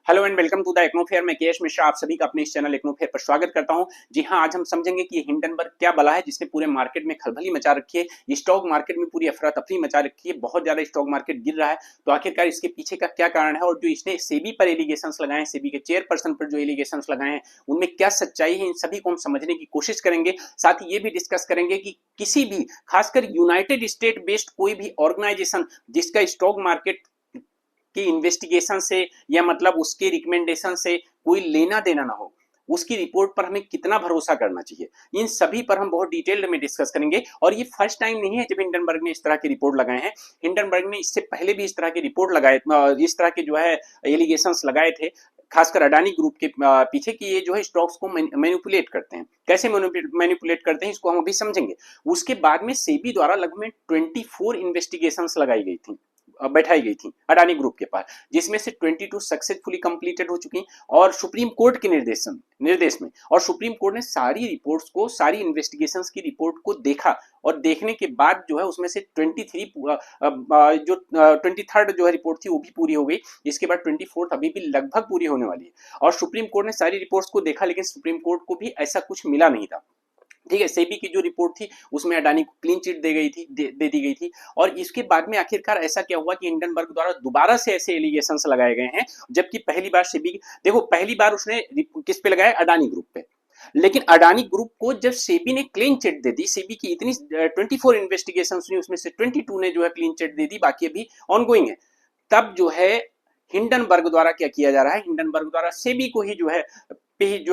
Hello and welcome to the एक्नोफेयर। मैं KS Mishra आप सभी का अपने इस चैनल एक्नोफेयर पर स्वागत करता हूं। जी हां, आज हम समझेंगे कि ये हिंडनबर्ग क्या बला है जिसने पूरे मार्केट में खलबली मचा रखी है। स्टॉक मार्केट में पूरी अफरा तफरी मचा रखी है, बहुत ज्यादा स्टॉक मार्केट गिर रहा है। तो आखिरकार इसके पीछे का क्या कारण है और जो इसने सेबी पर एलिगेशंस लगाए हैं, सेबी के चेयरपर्सन पर जो एलिगेशंस लगाए हैं उनमें क्या सच्चाई है, इन सभी को हम समझने की कोशिश करेंगे। साथ ही ये भी डिस्कस करेंगे कि किसी भी खासकर यूनाइटेड स्टेट बेस्ड कोई भी ऑर्गेनाइजेशन जिसका स्टॉक मार्केट कि इन्वेस्टिगेशन से या मतलब उसके रिकमेंडेशन से कोई लेना देना ना हो, उसकी रिपोर्ट पर हमें कितना भरोसा करना चाहिए, इन सभी पर हम बहुत डिटेल्ड में डिस्कस करेंगे। और ये फर्स्ट टाइम नहीं है जब हिंडनबर्ग ने इस तरह की रिपोर्ट लगाए हैं। हिंडनबर्ग ने इससे पहले भी इस तरह की रिपोर्ट लगाए, इस तरह के जो है एलिगेशंस लगाए थे, खासकर अडानी ग्रुप के पीछे कि ये जो है स्टॉक्स को मैनिपुलेट करते हैं। कैसे मैनिपुलेट करते हैं इसको हम अभी समझेंगे। उसके बाद में सेबी द्वारा लगभग 24 इन्वेस्टिगेशंस लगाई गई थी, बैठाई गई थी अडानी ग्रुप के पास, जिसमें से 22 सक्सेसफुली कंप्लीटेड हो चुकी और सुप्रीम कोर्ट के निर्देश में। और सुप्रीम कोर्ट ने सारी रिपोर्ट्स को, सारी इन्वेस्टिगेशंस की रिपोर्ट को देखा और देखने के बाद जो है उसमें से 23 जो 23rd जो है रिपोर्ट थी वो भी पूरी हो गई। इसके बाद 24th अभी भी लगभग पूरी होने वाली है। और सुप्रीम कोर्ट ने सारी रिपोर्ट्स को देखा, लेकिन सुप्रीम कोर्ट को भी ऐसा कुछ मिला नहीं था। ठीक है, सेबी की जो रिपोर्ट थी उसमें अडानी को क्लीन चिट दे दी गई थी। और इसके बाद में आखिरकार ऐसा क्या हुआ कि हिंडनबर्ग द्वारा दोबारा से ऐसे एलिगेशंस लगाए गए हैं, जबकि पहली बार सेबी, देखो पहली बार उसने किस पे लगाया, अडानी ग्रुप पे। लेकिन अडानी ग्रुप को जब सेबी ने क्लीन चिट दे दी, सेबी की इतनी 24 इन्वेस्टिगेशन हुई, उसमें से 22 ने जो है क्लीन चिट दे दी, बाकी अभी ऑनगोइंग है। तब जो है हिंडनबर्ग द्वारा क्या किया जा रहा है, हिंडनबर्ग द्वारा सेबी को ही जो है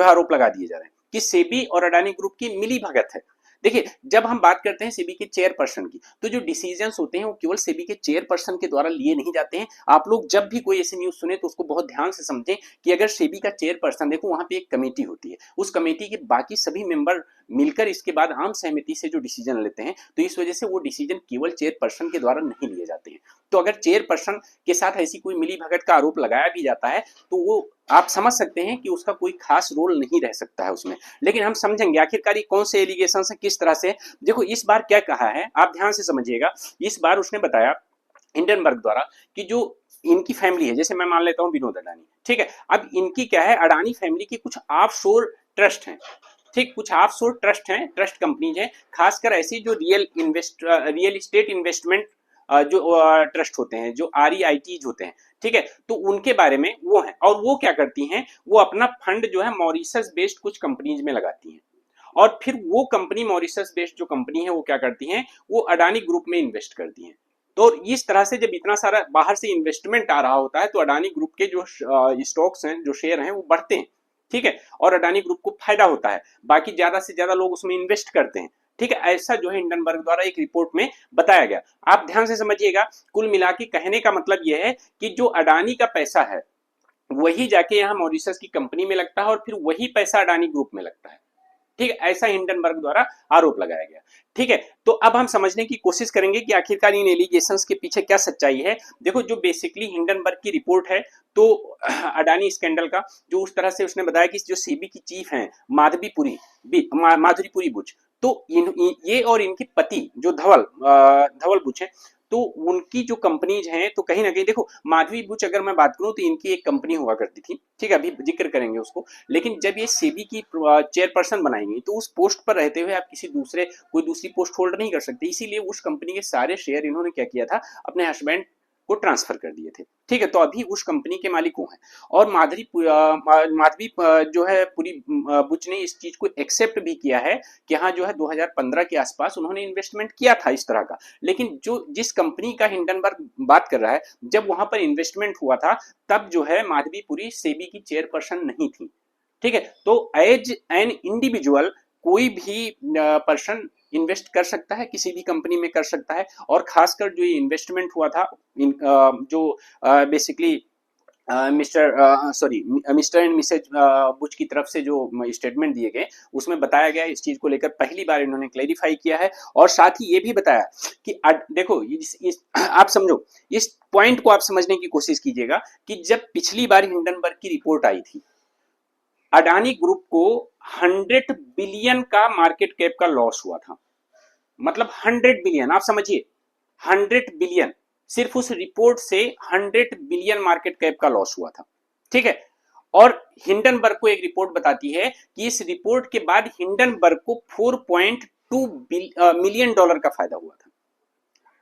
आरोप लगा दिए जा रहे हैं कि सेबी और अडानी ग्रुप की मिली भगत है। देखिए, जब हम बात करते हैं सेबी के चेयरपर्सन की, तो जो डिसीजंस होते हैं वो केवल सेबी के चेयरपर्सन के द्वारा लिए नहीं जाते हैं। आप लोग जब भी कोई ऐसी न्यूज सुने तो उसको बहुत ध्यान से समझें कि अगर सेबी का चेयरपर्सन, देखो वहां पे एक कमेटी होती है, उस कमेटी के बाकी सभी मेंबर मिलकर इसके बाद आम सहमति से जो डिसीजन लेते हैं, तो इस वजह से वो डिसीजन केवल चेयरपर्सन के द्वारा नहीं लिए जाते हैं। तो अगर चेयरपर्सन के साथ ऐसी कोई मिली भगत का आरोप लगाया भी जाता है तो वो आप समझ सकते हैं कि उसका कोई खास रोल नहीं रह सकता है उसमें। लेकिन हम समझेंगे आखिरकार ये कौन से एलिगेशन है, किस तरह से। देखो इस बार क्या कहा है, आप ध्यान से समझिएगा। इस बार उसने बताया हिंडनबर्ग द्वारा कि जो इनकी फैमिली है, जैसे मैं मान लेता हूं विनोद अडानी, ठीक है, अब इनकी क्या है, अडानी फैमिली की कुछ ऑफशोर ट्रस्ट हैं। ठीक, कुछ ऑफशोर ट्रस्ट हैं, ट्रस्ट कंपनीज हैं, खासकर ऐसी जो रियल एस्टेट इन्वेस्टमेंट जो ट्रस्ट होते हैं, जो REITs होते हैं। ठीक है, तो उनके बारे में वो है। और वो क्या करती हैं, वो अपना फंड जो है मॉरिशस बेस्ड कुछ कंपनीज में लगाती हैं, और फिर वो कंपनी, मॉरिशस बेस्ड जो कंपनी है, वो क्या करती हैं, वो अडानी ग्रुप में इन्वेस्ट करती हैं। तो इस तरह से जब इतना सारा बाहर से इन्वेस्टमेंट आ रहा होता है तो अडानी ग्रुप के जो स्टॉक्स हैं, जो शेयर हैं, वो बढ़ते हैं। ठीक है, और अडानी ग्रुप को फायदा होता है, बाकी ज्यादा से ज्यादा लोग उसमें इन्वेस्ट करते हैं। ठीक है, ऐसा जो है हिंडनबर्ग द्वारा एक रिपोर्ट में बताया गया। आप ध्यान से समझिएगा। कुल मिला के कहने का मतलब यह है कि जो अडानी का पैसा है वही जाके यहाँ मॉरिशस की कंपनी में लगता है और फिर वही पैसा अडानी ग्रुप में लगता है। ठीक है, ऐसा हिंडनबर्ग द्वारा आरोप लगाया गया। ठीक है, तो अब हम समझने की कोशिश करेंगे कि आखिरकार इन एलिगेशंस के पीछे क्या सच्चाई है। देखो, जो बेसिकली हिंडनबर्ग की रिपोर्ट है, तो अडानी स्कैंडल का जो उस तरह से उसने बताया कि जो सेबी की चीफ हैं माधुरीपुरी बुच, तो ये और इनकी पति जो धवल बुच है, तो उनकी जो कंपनीज हैं, तो कहीं ना कहीं देखो, माधवी बुच अगर मैं बात करूं तो इनकी एक कंपनी हुआ करती थी। ठीक है, अभी जिक्र करेंगे उसको। लेकिन जब ये सेबी की चेयरपर्सन बनाई गई तो उस पोस्ट पर रहते हुए आप कोई दूसरी पोस्ट होल्ड नहीं कर सकते, इसीलिए उस कंपनी के सारे शेयर इन्होंने क्या किया था, अपने हस्बैंड को ट्रांसफर कर दिए थे। ठीक है, तो अभी उस कंपनी के मालिक वो हैं। और माधवी जो है पूरी बुच ने इस चीज को एक्सेप्ट भी किया है कि हाँ जो है 2015 के आसपास उन्होंने इन्वेस्टमेंट किया था इस तरह का। लेकिन जिस कंपनी का हिंडनबर्ग बात कर रहा है, जब वहां पर इन्वेस्टमेंट हुआ था तब जो है माधवीपुरी सेबी की चेयरपर्सन नहीं थी। ठीक है, तो एज एन इंडिविजुअल कोई भी पर्सन इन्वेस्ट कर सकता है, किसी भी कंपनी में कर सकता है। और खासकर जो ये इन्वेस्टमेंट हुआ था, जो basically mister and missus Buch की तरफ से जो स्टेटमेंट दिए गए, उसमें बताया गया, इस चीज को लेकर पहली बार इन्होंने क्लैरिफाई किया है। और साथ ही ये भी बताया कि देखो आप समझो, इस पॉइंट को आप समझने की कोशिश कीजिएगा कि जब पिछली बार हिंडनबर्ग की रिपोर्ट आई थी, अडानी ग्रुप को 100 बिलियन का मार्केट कैप का लॉस हुआ था। मतलब 100 बिलियन, आप समझिए, 100 बिलियन, सिर्फ उस रिपोर्ट से 100 बिलियन मार्केट कैप का लॉस हुआ था। ठीक है। और हिंडनबर्ग को एक रिपोर्ट बताती है कि इस रिपोर्ट के बाद हिंडनबर्ग को 4.2 मिलियन डॉलर का फायदा हुआ था।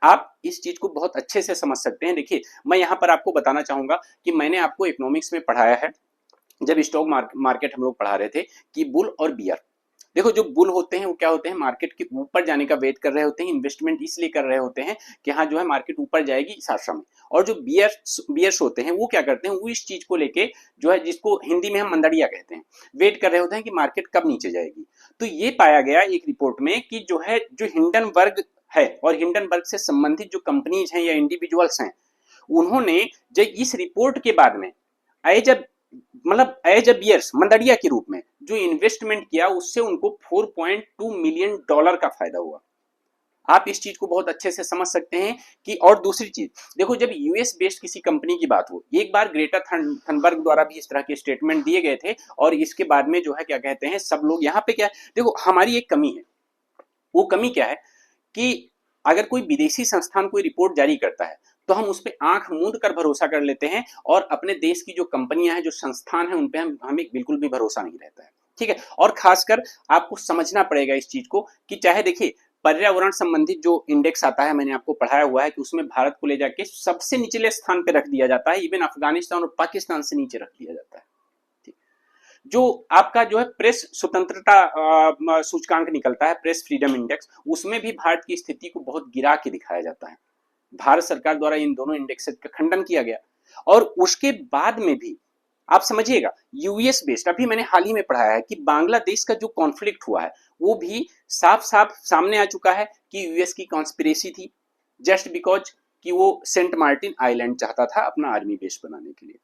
आप इस चीज को बहुत अच्छे से समझ सकते हैं। देखिए, मैं यहां पर आपको बताना चाहूंगा कि मैंने आपको इकोनॉमिक्स में पढ़ाया है, जब स्टॉक मार्केट हम लोग पढ़ा रहे थे, कि बुल और बियर। देखो, जो बुल होते हैं वो क्या होते हैं, मार्केट के ऊपर जाने का वेट कर रहे होते हैं, इन्वेस्टमेंट इसलिए कर रहे होते हैं कि हाँ जो है मार्केट ऊपर जाएगी इस आशा में। और जो बियर्स होते हैं वो क्या करते हैं, वो इस चीज को लेके जो है, जिसको हिंदी में हम मंदड़िया कहते हैं, वेट कर रहे होते हैं कि मार्केट कब नीचे जाएगी। तो ये पाया गया एक रिपोर्ट में कि जो है, जो हिंडनबर्ग है और हिंडनबर्ग से संबंधित जो कंपनीज हैं या इंडिविजुअल्स हैं, उन्होंने जब इस रिपोर्ट के बाद में as a as a bears, मंदड़िया के रूप में जो इन्वेस्टमेंट किया, उससे उनको 4.2 मिलियन डॉलर का फायदा हुआ। आप इस चीज को बहुत अच्छे से समझ सकते हैं कि, और दूसरी चीज देखो, जब यूएस बेस्ड किसी कंपनी की बात हो, एक बार ग्रेटा थनबर्ग द्वारा भी इस तरह के स्टेटमेंट दिए गए थे, और इसके बाद में जो है क्या कहते हैं, सब लोग यहाँ पे क्या है, देखो हमारी एक कमी है। वो कमी क्या है कि अगर कोई विदेशी संस्थान कोई रिपोर्ट जारी करता है तो हम उस पर आंख मूंद कर भरोसा कर लेते हैं, और अपने देश की जो कंपनियां हैं, जो संस्थान हैं, उन पे हमें बिल्कुल भी भरोसा नहीं रहता है। ठीक है। और खासकर आपको समझना पड़ेगा इस चीज को कि चाहे देखिए, पर्यावरण संबंधित जो इंडेक्स आता है, मैंने आपको पढ़ाया हुआ है कि उसमें भारत को ले जाके सबसे निचले स्थान पे रख दिया जाता है, इवन अफगानिस्तान और पाकिस्तान से नीचे रख दिया जाता है। जो आपका जो है प्रेस स्वतंत्रता सूचकांक निकलता है, प्रेस फ्रीडम इंडेक्स, उसमें भी भारत की स्थिति को बहुत गिरा के दिखाया जाता है। भारत सरकार द्वारा इन दोनों इंडेक्स का खंडन किया गया। और उसके बाद में भी आप समझिएगा, यूएस बेस्ड, अभी मैंने हाल ही में पढ़ाया है कि बांग्लादेश का जो कॉन्फ्लिक्ट हुआ है, वो भी साफ साफ सामने आ चुका है कि यूएस की कॉन्स्पिरेसी थी, जस्ट बिकॉज कि वो सेंट मार्टिन आइलैंड चाहता था अपना आर्मी बेस बनाने के लिए।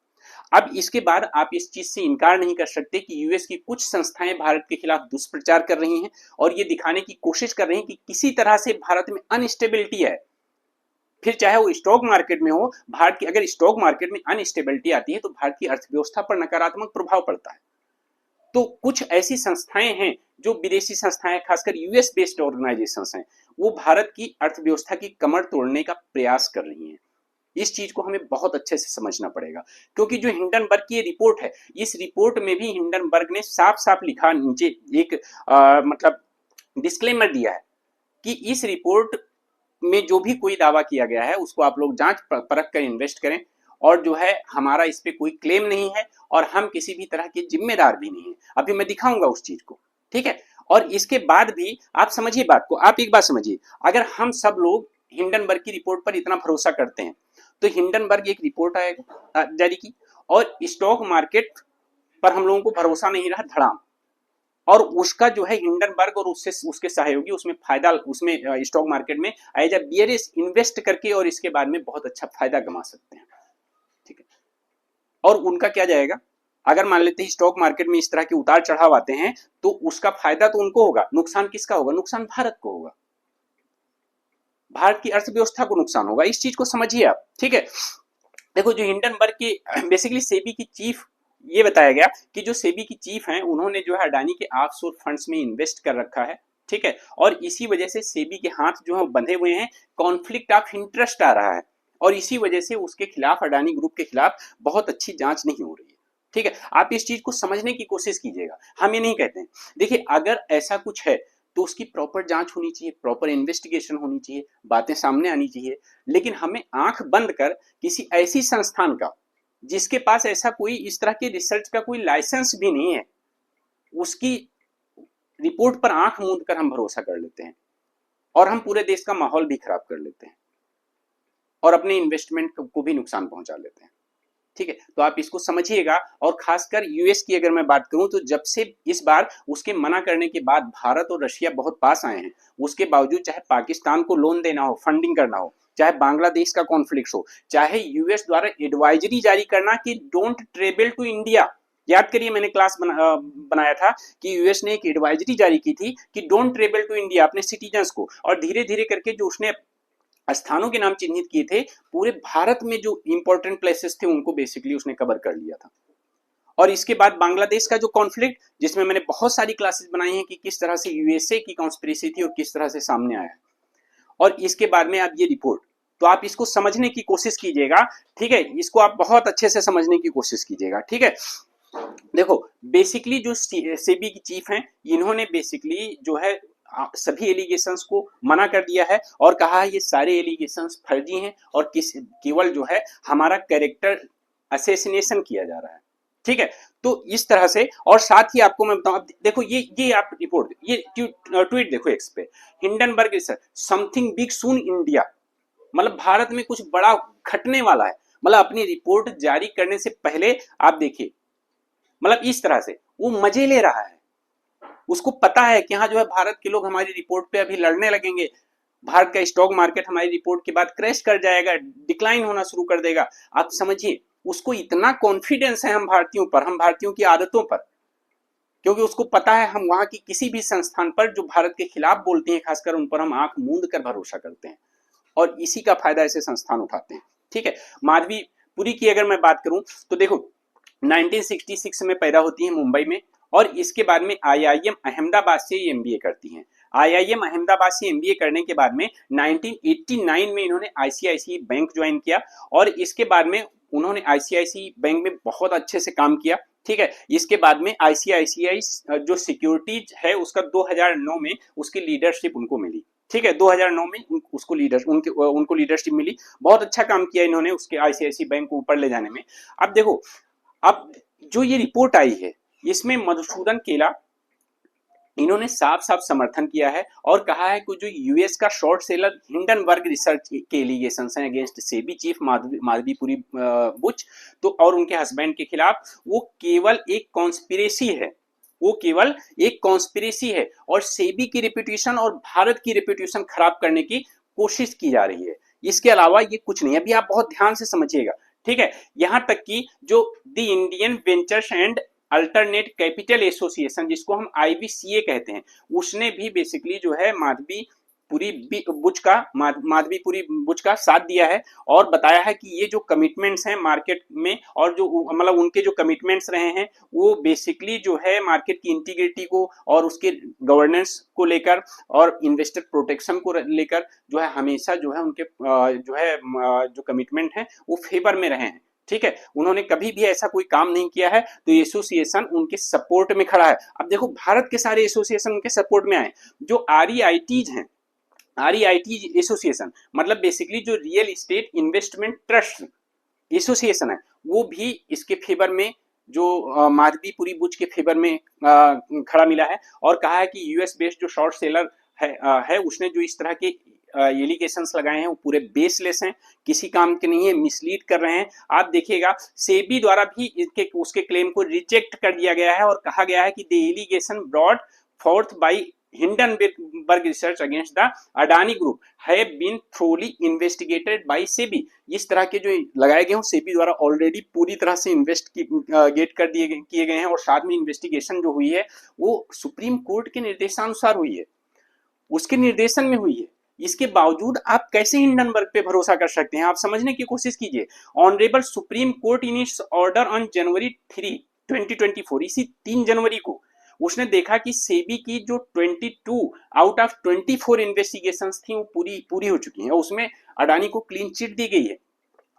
अब इसके बाद आप इस चीज से इनकार नहीं कर सकते कि यूएस की कुछ संस्थाएं भारत के खिलाफ दुष्प्रचार कर रही हैं, और ये दिखाने की कोशिश कर रही हैं कि किसी तरह से भारत में अनस्टेबिलिटी है। फिर चाहे वो स्टॉक मार्केट में हो, भारत की अगर स्टॉक मार्केट में अनस्टेबिलिटी आती है तो भारत की अर्थव्यवस्था पर नकारात्मक प्रभाव पड़ता है। तो कुछ ऐसी संस्थाएं हैं, जो विदेशी संस्थाएं, खासकर यूएस बेस्ड ऑर्गेनाइजेशंस हैं, वो भारत की अर्थव्यवस्था की कमर तोड़ने का प्रयास कर रही हैं। इस चीज को हमें बहुत अच्छे से समझना पड़ेगा, क्योंकि जो हिंडनबर्ग की रिपोर्ट है, इस रिपोर्ट में भी हिंडनबर्ग ने साफ साफ लिखा, नीचे एक डिस्क्लेमर दिया है कि इस रिपोर्ट में जो भी कोई दावा किया गया है उसको आप लोग जांच परख कर इन्वेस्ट करें, और जो है हमारा इस पे कोई क्लेम नहीं है, और हम किसी भी तरह के जिम्मेदार भी नहीं है। अभी मैं दिखाऊंगा उस चीज को, ठीक है। और इसके बाद भी आप समझिए बात को, आप एक बात समझिए, अगर हम सब लोग हिंडनबर्ग की रिपोर्ट पर इतना भरोसा करते हैं, तो हिंडनबर्ग एक रिपोर्ट आएगा जारी की, और स्टॉक मार्केट पर हम लोगों को भरोसा नहीं रहा, धड़ाम, और उसका जो है हिंडनबर्ग और उससे उसके सहयोगी उसमें फायदा, उसमें स्टॉक मार्केट में एज अ बियरिश इन्वेस्ट करके, और इसके बाद में बहुत अच्छा फायदा कमा सकते हैं। ठीक है। और उनका क्या जाएगा, अगर मान लेते हैं स्टॉक मार्केट में इस तरह के उतार चढ़ाव आते हैं, तो उसका फायदा तो उनको होगा, नुकसान किसका होगा, नुकसान भारत को होगा, भारत की अर्थव्यवस्था को नुकसान होगा। इस चीज को समझिए आप, ठीक है। देखो, जो हिंडनबर्ग की बेसिकली सेबी की चीफ, ये बताया गया कि जो सेबी की चीफ हैं, उन्होंने जो है अडानी के ऑफशोर फंड्स में इन्वेस्ट कर रखा है, ठीक है। और इसी वजह से सेबी के हाथ जो है बंधे हुए हैं, कॉन्फ्लिक्ट ऑफ इंटरेस्ट आ रहा है, और इसी वजह से उसके खिलाफ, अडानी ग्रुप के खिलाफ बहुत अच्छी जांच नहीं हो रही है। ठीक है। आप इस चीज को समझने की कोशिश कीजिएगा, हम ये नहीं कहते हैं। देखिए, अगर ऐसा कुछ है तो उसकी प्रॉपर जांच होनी चाहिए, प्रॉपर इन्वेस्टिगेशन होनी चाहिए, बातें सामने आनी चाहिए। लेकिन हमें आंख बंद कर किसी ऐसी संस्थान का, जिसके पास ऐसा कोई इस तरह के रिसर्च का कोई लाइसेंस भी नहीं है, उसकी रिपोर्ट पर आंख मूंद कर हम भरोसा कर लेते हैं, और हम पूरे देश का माहौल भी खराब कर लेते हैं, और अपने इन्वेस्टमेंट को भी नुकसान पहुंचा लेते हैं। ठीक है। तो आप इसको समझिएगा। और खासकर यूएस की अगर मैं बात करूं, तो जब से इस बार उसके मना करने के बाद भारत और रशिया बहुत पास आए हैं, उसके बावजूद चाहे पाकिस्तान को लोन देना हो, फंडिंग करना हो, चाहे बांग्लादेश का कॉन्फ्लिक्ट हो, चाहे यूएस द्वारा एडवाइजरी जारी करना कि डोंट ट्रेवल टू इंडिया। याद करिए, मैंने क्लास बनाया था कि यूएस ने एक एडवाइजरी जारी की थी कि डोंट ट्रेवल टू इंडिया अपने सिटीजन्स को, और धीरे धीरे करके जो उसने स्थानों के नाम चिन्हित किए थे, पूरे भारत में जो इंपॉर्टेंट प्लेसेस थे उनको बेसिकली उसने कवर कर लिया था। और इसके बाद बांग्लादेश का जो कॉन्फ्लिक्ट, जिसमें मैंने बहुत सारी क्लासेस बनाई हैं कि किस तरह से यूएसए की कॉन्स्पिरेसी थी और किस तरह से सामने आया। और इसके बाद में अब ये रिपोर्ट, तो आप इसको समझने की कोशिश कीजिएगा, ठीक है, इसको आप बहुत अच्छे से समझने की कोशिश कीजिएगा, ठीक है। देखो बेसिकली जो सेबी की चीफ हैं, इन्होंने बेसिकली जो है सभी एलिगेशंस को मना कर दिया है और कहा है ये सारे एलिगेशंस फर्जी हैं और केवल जो है हमारा कैरेक्टर असैसिनेशन किया जा रहा है, ठीक है। तो इस तरह से, और साथ ही आपको मैं बताऊं, देखो ये आप रिपोर्ट, ये ट्वीट देखो एक्स पे, हिंडनबर्ग समथिंग बिग सून इंडिया, मतलब भारत में कुछ बड़ा घटने वाला है, मतलब अपनी रिपोर्ट जारी करने से पहले आप देखिए, मतलब इस तरह से वो मजे ले रहा है, उसको पता है कि हाँ जो है भारत के लोग हमारी रिपोर्ट पे अभी लड़ने लगेंगे, भारत का स्टॉक मार्केट हमारी रिपोर्ट के बाद क्रैश कर जाएगा, डिक्लाइन होना शुरू कर देगा। आप समझिए उसको इतना कॉन्फिडेंस है हम भारतीयों पर, हम भारतीयों की आदतों पर, क्योंकि उसको पता है हम वहां की किसी भी संस्थान पर जो भारत के खिलाफ बोलते हैं खासकर उन पर हम आंख मूंद कर भरोसा करते हैं और इसी का फायदा ऐसे संस्थान उठाते हैं, ठीक है। माधवीपुरी की अगर मैं बात करूं तो देखो 1966 में पैदा होती है मुंबई में और इसके बाद में आईआईएम अहमदाबाद से एमबीए करती हैं। आईआईएम अहमदाबाद से एमबीए करने के बाद में 1989 में इन्होंने आईसीआईसीआई बैंक ज्वाइन किया और इसके बाद में उन्होंने आईसीआईसीआई बैंक में बहुत अच्छे से काम किया, ठीक है। इसके बाद में आईसीआईसीआई जो सिक्योरिटीज है उसका 2009 में उसकी लीडरशिप उनको मिली, ठीक है। 2009 में उनको लीडरशिप मिली, बहुत अच्छा काम किया इन्होंने उसके आईसीआईसीआई बैंक को ऊपर ले जाने में। अब देखो, अब जो ये रिपोर्ट आई है इसमें मधुसूदन केला इन्होंने साफ साफ समर्थन किया है और कहा है कि जो यूएस का शॉर्ट सेलर हिंडनबर्ग रिसर्च के एलिगेशंस हैं अगेंस्ट सेबी चीफ माधवीपुरी बुच तो और उनके हस्बैंड के खिलाफ, वो केवल एक कॉन्स्पिरेसी है, वो केवल एक कॉन्स्पिरेसी है और सेबी की रेपुटेशन और भारत की रेपुटेशन खराब करने की कोशिश की जा रही है, इसके अलावा ये कुछ नहीं है। अभी आप बहुत ध्यान से समझिएगा, ठीक है। यहां तक कि जो the Indian ventures and alternate capital association जिसको हम आईवीसीए कहते हैं, उसने भी बेसिकली जो है माधवीपुरी बुच का साथ दिया है और बताया है कि ये जो कमिटमेंट्स हैं मार्केट में और जो मतलब उनके जो कमिटमेंट्स रहे हैं वो बेसिकली जो है मार्केट की इंटीग्रिटी को और उसके गवर्नेंस को लेकर और इन्वेस्टर प्रोटेक्शन को लेकर जो है हमेशा जो है उनके जो कमिटमेंट है वो फेवर में रहे हैं, ठीक है। उन्होंने कभी भी ऐसा कोई काम नहीं किया है, तो एसोसिएशन उनके सपोर्ट में खड़ा है। अब देखो भारत के सारे एसोसिएशन उनके सपोर्ट में आए, जो आरईआईटीज हैं, आरईआईटी एसोसिएशन मतलब बेसिकली जो real estate investment trust association है, वो भी इसके फेवर में जो माधवीपुरी बुच के फेवर में खड़ा मिला है और कहा है कि यूएस बेस्ड जो शॉर्ट सेलर है उसने जो इस तरह के एलिगेशंस लगाए हैं वो पूरे बेसलेस हैं, किसी काम के नहीं है, मिसलीड कर रहे हैं। आप देखिएगा सेबी द्वारा भी उसके क्लेम को रिजेक्ट कर दिया गया है और कहा गया है कि the allegation brought forth by Hindenburg research against the Adani group have been thoroughly investigated by SEBI. इस तरह के जो लगाए गए हैं सेबी द्वारा ऑलरेडी पूरी तरह से इन्वेस्टिगेट कर किए गए हैं और साथ में इन्वेस्टिगेशन जो हुई है वो सुप्रीम कोर्ट के निर्देशानुसार हुई है, उसके निर्देशन में हुई है। इसके बावजूद आप कैसे हिंडनबर्ग पे भरोसा कर सकते हैं? आप समझने की कोशिश कीजिए। Honourable supreme court in its order on January 3, 2024 इसी 3 जनवरी को उसने देखा कि सेबी की जो 22 आउट ऑफ 24 इन्वेस्टिगेशंस थी वो पूरी हो चुकी हैं और उसमें अडानी को क्लीन चिट दी गई है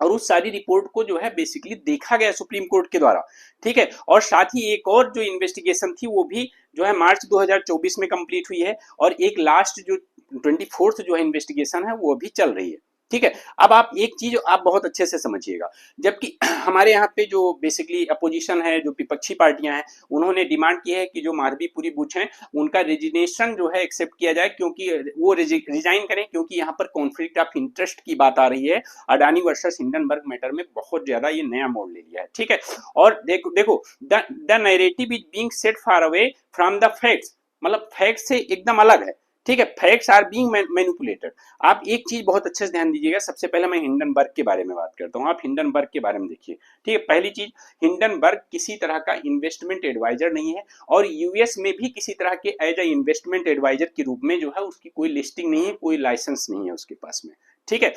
और उस सारी रिपोर्ट को जो है बेसिकली देखा गया सुप्रीम कोर्ट के द्वारा, ठीक है। और साथ ही एक और जो इन्वेस्टिगेशन थी वो भी जो है मार्च 2024 में कंप्लीट हुई है और एक लास्ट जो 24th जो है इन्वेस्टिगेशन है वो भी चल रही है, ठीक है। अब आप एक चीज आप बहुत अच्छे से समझिएगा, जबकि हमारे यहाँ पे जो बेसिकली अपोजिशन है, जो विपक्षी पार्टियां हैं, उन्होंने डिमांड की है कि जो माधवीपुरी बुच हैं उनका रेजिग्नेशन जो है एक्सेप्ट किया जाए, क्योंकि वो रिजाइन करें, क्योंकि यहाँ पर कॉन्फ्लिक्ट ऑफ इंटरेस्ट की बात आ रही है। अडानी वर्सेस हिंडनबर्ग मैटर में बहुत ज्यादा ये नया मोड़ ले लिया है, ठीक है। और देखो the narrative is being set far away from the facts, मतलब फैक्ट से एकदम अलग है, ठीक है। Facts are being manipulated. आप एक चीज बहुत अच्छे से ध्यान दीजिएगा, सबसे पहले मैं हिंडनबर्ग के बारे में बात करता हूं, आप हिंडनबर्ग के बारे में देखिए, ठीक है। पहली चीज, हिंडनबर्ग किसी तरह का इन्वेस्टमेंट एडवाइजर नहीं है और यूएस में भी किसी तरह के एज ए इन्वेस्टमेंट एडवाइजर के रूप में जो है उसकी कोई लिस्टिंग नहीं है, कोई लाइसेंस नहीं है उसके पास में, ठीक है।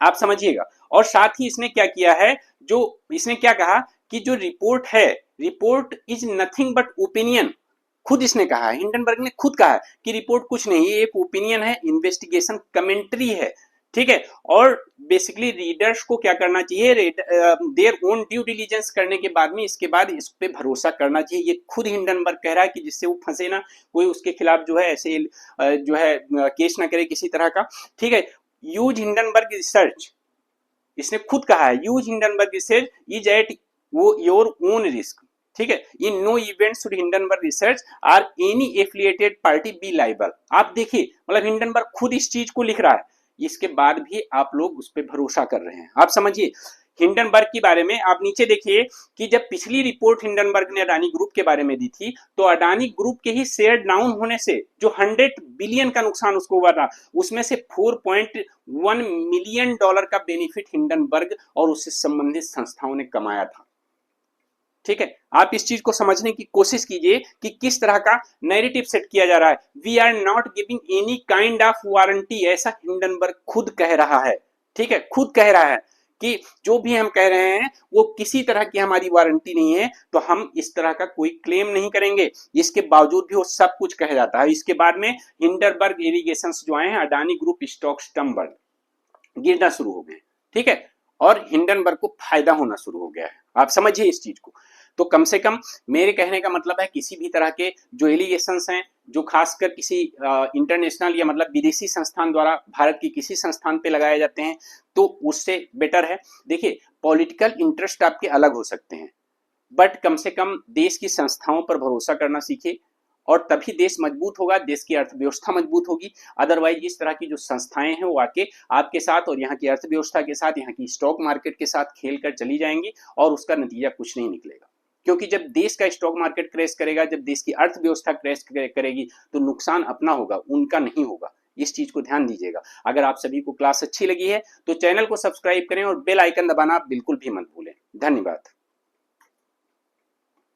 आप समझिएगा। और साथ ही इसने क्या किया है, जो इसने क्या कहा कि जो रिपोर्ट है, report is nothing but opinion, खुद इसने कहा है, हिंडनबर्ग ने खुद कहा है कि रिपोर्ट कुछ नहीं, ये एक ओपिनियन है, इन्वेस्टिगेशन कमेंट्री है, ठीक है। और बेसिकली रीडर्स को क्या करना चाहिए, देयर ओन ड्यू डिलीजेंस करने के बाद में इसके बाद इस पे भरोसा करना चाहिए। ये खुद हिंडनबर्ग कह रहा है कि जिससे वो फंसे ना, कोई उसके खिलाफ जो है ऐसे जो है केस ना करे किसी तरह का। ठीक है। यूज हिंडनबर्ग रिसर्च, इसने खुद कहा है, use Hindenburg research is at वो योर ओन रिस्क। ठीक है। In no event should Hindenburg research or any affiliated party be liable. आप देखिए, मतलब हिंडनबर्ग खुद इस चीज को लिख रहा है, इसके बाद भी आप लोग उस पर भरोसा कर रहे हैं। आप समझिए हिंडनबर्ग के बारे में, आप नीचे देखिए कि जब पिछली रिपोर्ट हिंडनबर्ग ने अडानी ग्रुप के बारे में दी थी, तो अडानी ग्रुप के ही शेयर डाउन होने से जो 100 बिलियन का नुकसान उसको हुआ था, उसमें से 4.1 मिलियन डॉलर का बेनिफिट हिंडनबर्ग और उससे संबंधित संस्थाओं ने कमाया था। ठीक है। आप इस चीज को समझने की कोशिश कीजिए कि किस तरह का नैरेटिव सेट किया जा रहा है। We are not giving any kind of warranty, ऐसा हिंडनबर्ग खुद कह रहा है। ठीक है, खुद कह रहा है कि जो भी हम कह रहे हैं वो किसी तरह की हमारी वारंटी नहीं है, तो हम इस तरह का कोई क्लेम नहीं करेंगे। इसके बावजूद भी वो सब कुछ कह जाता है। इसके बाद में हिंडनबर्ग एलिगेशंस जो आए हैं, अडानी ग्रुप स्टॉक स्टम्बल गिरना शुरू हो गए। ठीक है। और हिंडनबर्ग को फायदा होना शुरू हो गया है। आप समझिए इस चीज को। तो कम से कम मेरे कहने का मतलब है, किसी भी तरह के जो एलिगेशंस हैं, जो खासकर किसी इंटरनेशनल या मतलब विदेशी संस्थान द्वारा भारत की किसी संस्थान पे लगाए जाते हैं, तो उससे बेटर है। देखिए, पॉलिटिकल इंटरेस्ट आपके अलग हो सकते हैं, बट कम से कम देश की संस्थाओं पर भरोसा करना सीखिए, और तभी देश मजबूत होगा, देश की अर्थव्यवस्था मजबूत होगी। अदरवाइज इस तरह की जो संस्थाएं हैं वो आके आपके साथ और यहाँ की अर्थव्यवस्था के साथ, यहाँ की स्टॉक मार्केट के साथ खेल कर चली जाएंगी, और उसका नतीजा कुछ नहीं निकलेगा। क्योंकि जब देश का स्टॉक मार्केट क्रैश करेगा, जब देश की अर्थव्यवस्था क्रैश करेगी, तो नुकसान अपना होगा, उनका नहीं होगा। इस चीज को ध्यान दीजिएगा। अगर आप सभी को क्लास अच्छी लगी है तो चैनल को सब्सक्राइब करें और बेल आइकन दबाना बिल्कुल भी मत भूलें। धन्यवाद।